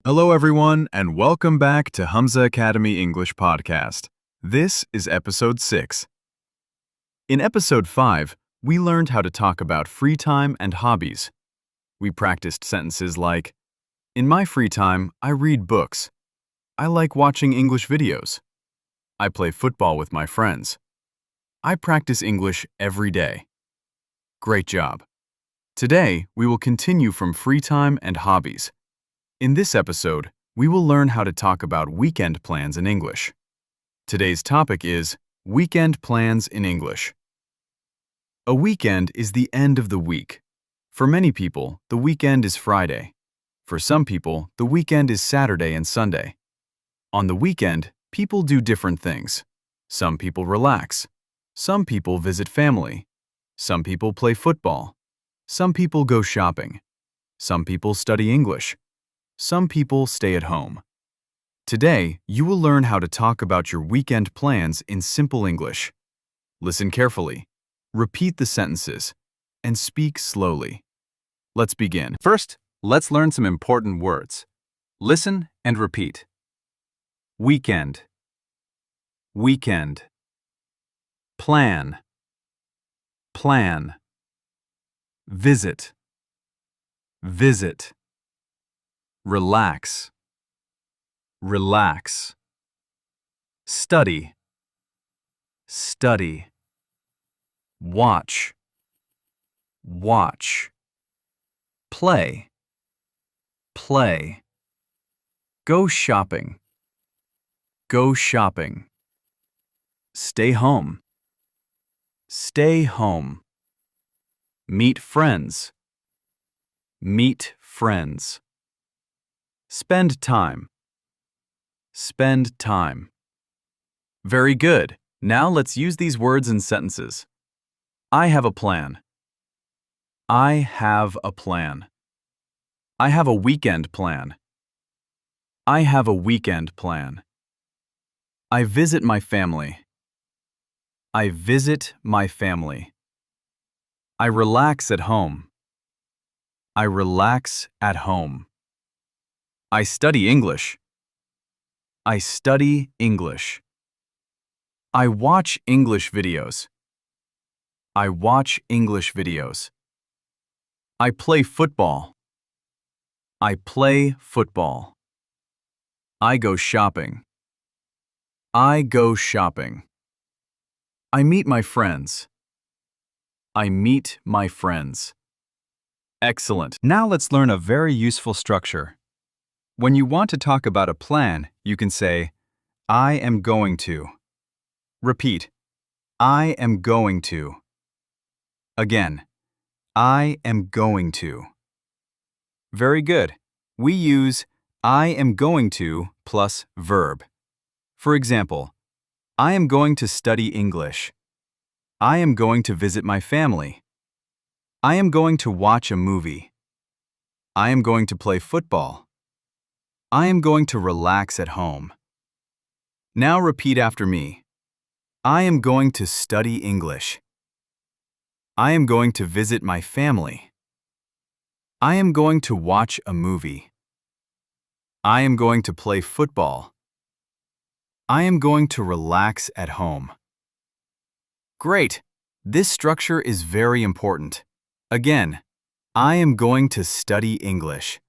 Hello, everyone, and welcome back to Hamza Academy English Podcast. This is Episode 6. In Episode 5, we learned how to talk about free time and hobbies. We practiced sentences like, in my free time, I read books. I like watching English videos. I play football with my friends. I practice English every day. Great job. Today, we will continue from free time and hobbies. In this episode, we will learn how to talk about weekend plans in English. Today's topic is weekend plans in English. A weekend is the end of the week. For many people, the weekend is Friday. For some people, the weekend is Saturday and Sunday. On the weekend, people do different things. Some people relax. Some people visit family. Some people play football. Some people go shopping. Some people study English. Some people stay at home. Today, you will learn how to talk about your weekend plans in simple English. Listen carefully, repeat the sentences, and speak slowly. Let's begin. First, let's learn some important words. Listen and repeat. Weekend. Weekend. Plan. Plan. Visit. Visit. Relax. Relax. Study. Study. Watch. Watch. Play. Play. Go shopping. Go shopping. Stay home. Stay home. Meet friends. Meet friends. Spend time. Spend time. Very good. Now let's use these words in sentences. I have a plan. I have a plan. I have a weekend plan. I have a weekend plan. I visit my family. I visit my family. I relax at home. I relax at home. I study English. I study English. I watch English videos. I watch English videos. I play football. I play football. I go shopping. I go shopping. I meet my friends. I meet my friends. Excellent. Now let's learn a very useful structure. When you want to talk about a plan, you can say, I am going to. Repeat, I am going to. Again, I am going to. Very good. We use I am going to plus verb. For example, I am going to study English. I am going to visit my family. I am going to watch a movie. I am going to play football. I am going to relax at home. Now repeat after me. I am going to study English. I am going to visit my family. I am going to watch a movie. I am going to play football. I am going to relax at home. Great! This structure is very important. Again, I am going to study English.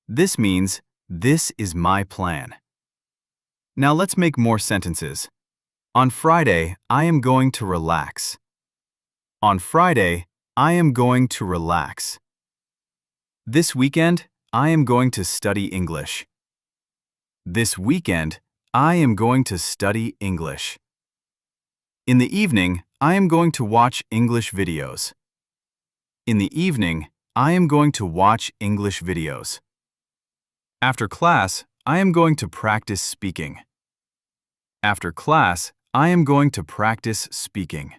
This means this is my plan. Now let's make more sentences. On Friday, I am going to relax. On Friday, I am going to relax. This weekend, I am going to study English. This weekend, I am going to study English. In the evening, I am going to watch English videos. In the evening, I am going to watch English videos. After class, I am going to practice speaking. After class, I am going to practice speaking.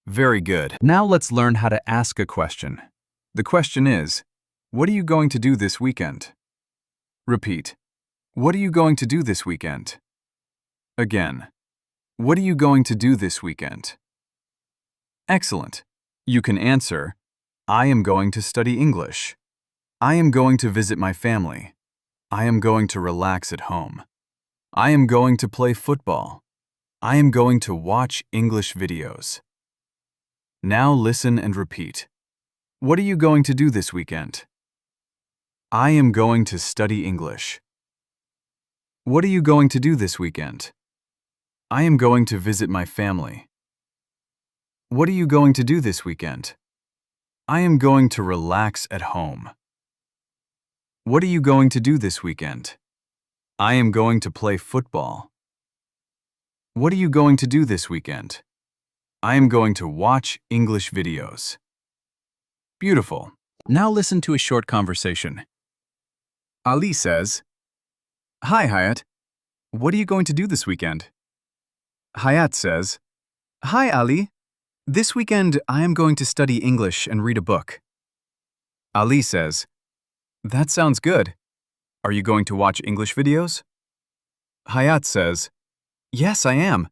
Very good. Now let's learn how to ask a question. The question is, what are you going to do this weekend? Repeat. What are you going to do this weekend? Again. What are you going to do this weekend? Excellent. You can answer, I am going to study English. I am going to visit my family. I am going to relax at home. I am going to play football. I am going to watch English videos. Now listen and repeat. What are you going to do this weekend? I am going to study English. What are you going to do this weekend? I am going to visit my family. What are you going to do this weekend? I am going to relax at home. What are you going to do this weekend? I am going to play football. What are you going to do this weekend? I am going to watch English videos. Beautiful. Now listen to a short conversation. Ali says, "Hi, Hayat. What are you going to do this weekend?" Hayat says, "Hi, Ali. This weekend I am going to study English and read a book." Ali says, "That sounds good. Are you going to watch English videos?" Hayat says, "Yes, I am.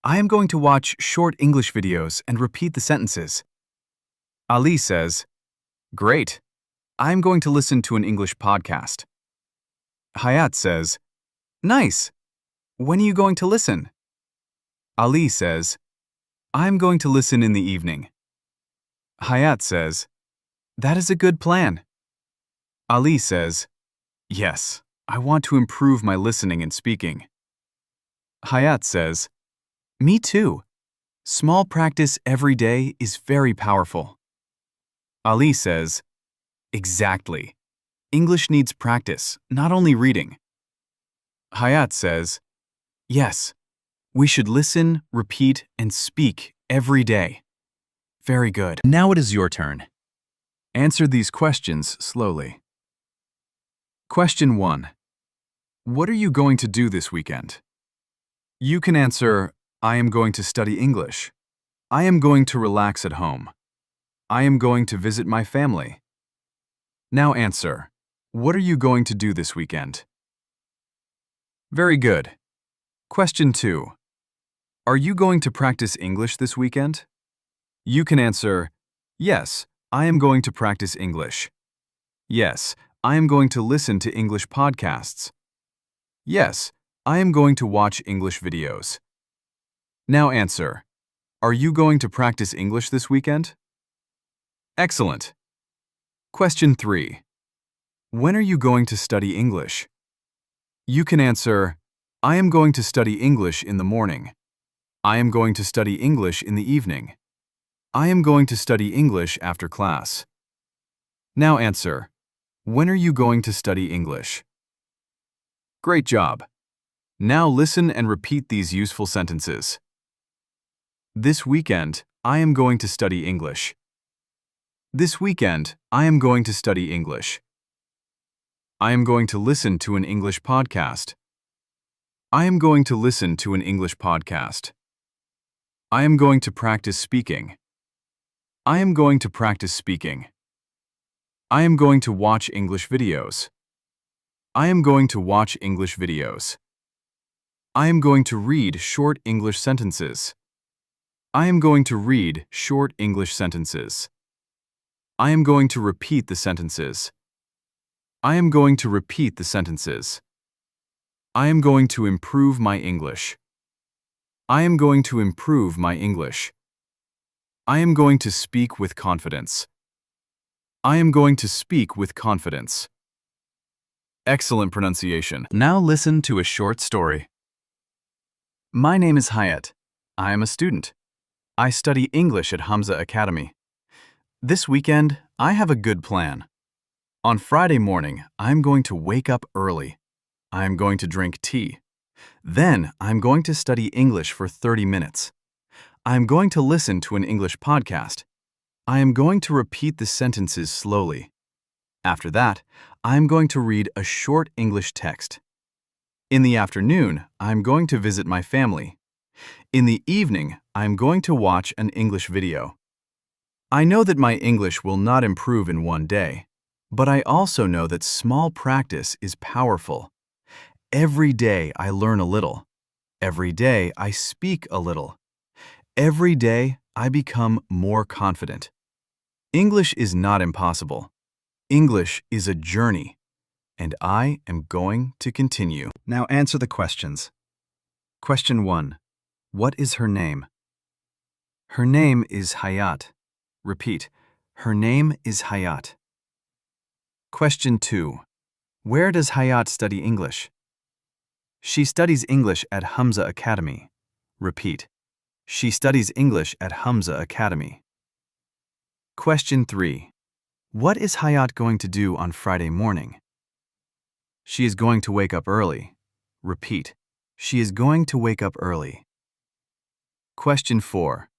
I am going to watch short English videos and repeat the sentences." Ali says, "Great. I am going to listen to an English podcast." Hayat says, "Nice. When are you going to listen?" Ali says, "I am going to listen in the evening." Hayat says, "That is a good plan." Ali says, "Yes, I want to improve my listening and speaking." Hayat says, "Me too. Small practice every day is very powerful." Ali says, "Exactly. English needs practice, not only reading." Hayat says, "Yes, we should listen, repeat, and speak every day." Very good. Now it is your turn. Answer these questions slowly. Question 1. What are you going to do this weekend? You can answer, I am going to study English. I am going to relax at home. I am going to visit my family. Now answer, what are you going to do this weekend? Very good. Question 2. Are you going to practice English this weekend? You can answer, yes, I am going to practice English. Yes, I am going to listen to English podcasts. Yes, I am going to watch English videos. Now answer, are you going to practice English this weekend? Excellent. Question 3. When are you going to study English? You can answer, I am going to study English in the morning. I am going to study English in the evening. I am going to study English after class. Now answer, when are you going to study English? Great job. Now listen and repeat these useful sentences. This weekend, I am going to study English. This weekend, I am going to study English. I am going to listen to an English podcast. I am going to listen to an English podcast. I am going to practice speaking. I am going to practice speaking. I am going to watch English videos. I am going to watch English videos. I am going to read short English sentences. I am going to read short English sentences. I am going to repeat the sentences. I am going to repeat the sentences. I am going to improve my English. I am going to improve my English. I am going to speak with confidence. I am going to speak with confidence. Excellent pronunciation. Now listen to a short story. My name is Hayat. I am a student. I study English at Hamza Academy. This weekend, I have a good plan. On Friday morning, I'm going to wake up early. I'm going to drink tea. Then, I'm going to study English for 30 minutes. I'm going to listen to an English podcast. I am going to repeat the sentences slowly. After that, I'm going to read a short English text. In the afternoon, I'm going to visit my family. In the evening, I'm going to watch an English video. I know that my English will not improve in one day, but I also know that small practice is powerful. Every day I learn a little. Every day I speak a little. Every day I become more confident. English is not impossible. English is a journey, and I am going to continue. Now answer the questions. Question 1. What is her name? Her name is Hayat. Repeat. Her name is Hayat. Question 2. Where does Hayat study English? She studies English at Hamza Academy. Repeat. She studies English at Hamza Academy. Question 3. What is Hayat going to do on Friday morning? She is going to wake up early. Repeat. She is going to wake up early. Question 4.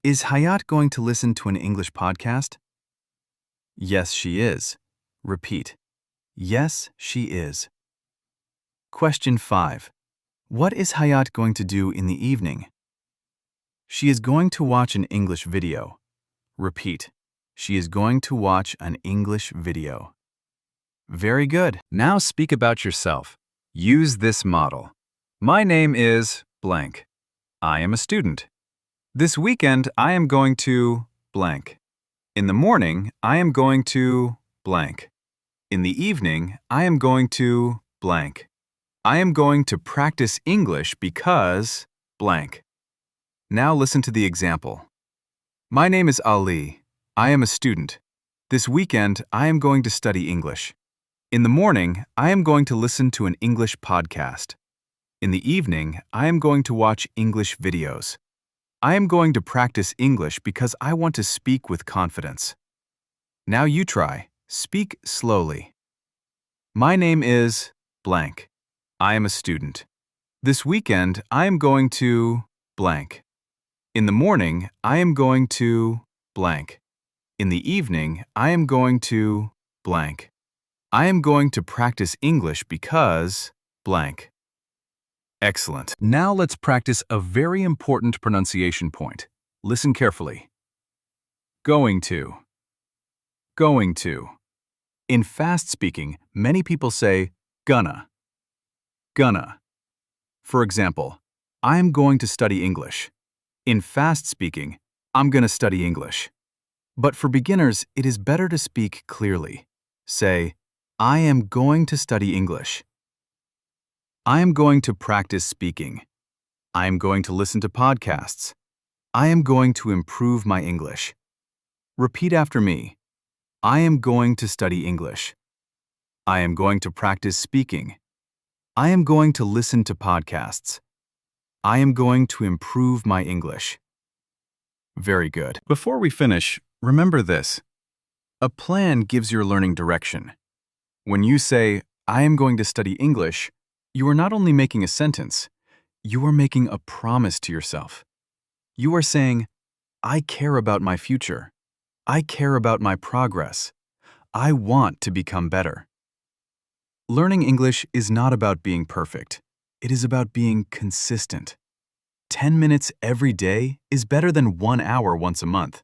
Is Hayat going to listen to an English podcast? Yes, she is. Repeat. Yes, she is. Question 5. What is Hayat going to do in the evening? She is going to watch an English video. Repeat. She is going to watch an English video. Very good. Now speak about yourself. Use this model. My name is blank. I am a student. This weekend, I am going to blank. In the morning, I am going to blank. In the evening, I am going to blank. I am going to practice English because blank. Now listen to the example. My name is Ali. I am a student. This weekend, I am going to study English. In the morning, I am going to listen to an English podcast. In the evening, I am going to watch English videos. I am going to practice English because I want to speak with confidence. Now you try. Speak slowly. My name is blank. I am a student. This weekend, I am going to blank. In the morning, I am going to blank. In the evening, I am going to blank. I am going to practice English because blank. Excellent. Now let's practice a very important pronunciation point. Listen carefully. Going to. Going to. In fast speaking, many people say gonna. Gonna. For example, I am going to study English. In fast speaking, I'm gonna study English. But for beginners, it is better to speak clearly. Say, I am going to study English. I am going to practice speaking. I am going to listen to podcasts. I am going to improve my English. Repeat after me. I am going to study English. I am going to practice speaking. I am going to listen to podcasts. I am going to improve my English. Very good. Before we finish, remember this. A plan gives your learning direction. When you say, I am going to study English, you are not only making a sentence, you are making a promise to yourself. You are saying, I care about my future. I care about my progress. I want to become better. Learning English is not about being perfect. It is about being consistent. 10 minutes every day is better than 1 hour once a month.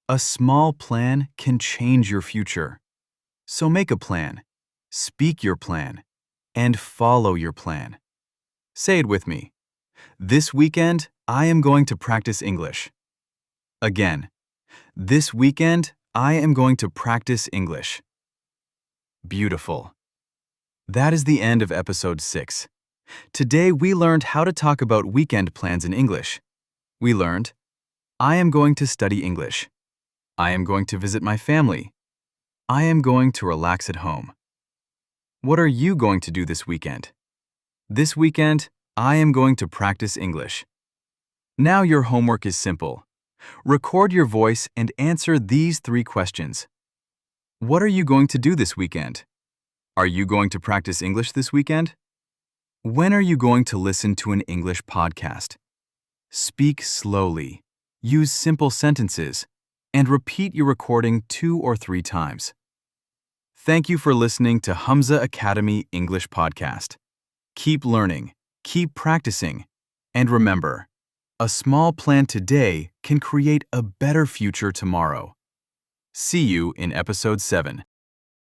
A small plan can change your future. So make a plan, speak your plan, and follow your plan. Say it with me. This weekend, I am going to practice English. Again, this weekend, I am going to practice English. Beautiful. That is the end of episode 6. Today, we learned how to talk about weekend plans in English. We learned, I am going to study English. I am going to visit my family. I am going to relax at home. What are you going to do this weekend? This weekend, I am going to practice English. Now your homework is simple. Record your voice and answer these 3 questions. What are you going to do this weekend? Are you going to practice English this weekend? When are you going to listen to an English podcast? Speak slowly, use simple sentences, and repeat your recording 2 or 3 times. Thank you for listening to Hamza Academy English Podcast. Keep learning, keep practicing, and remember, a small plan today can create a better future tomorrow. See you in episode 7.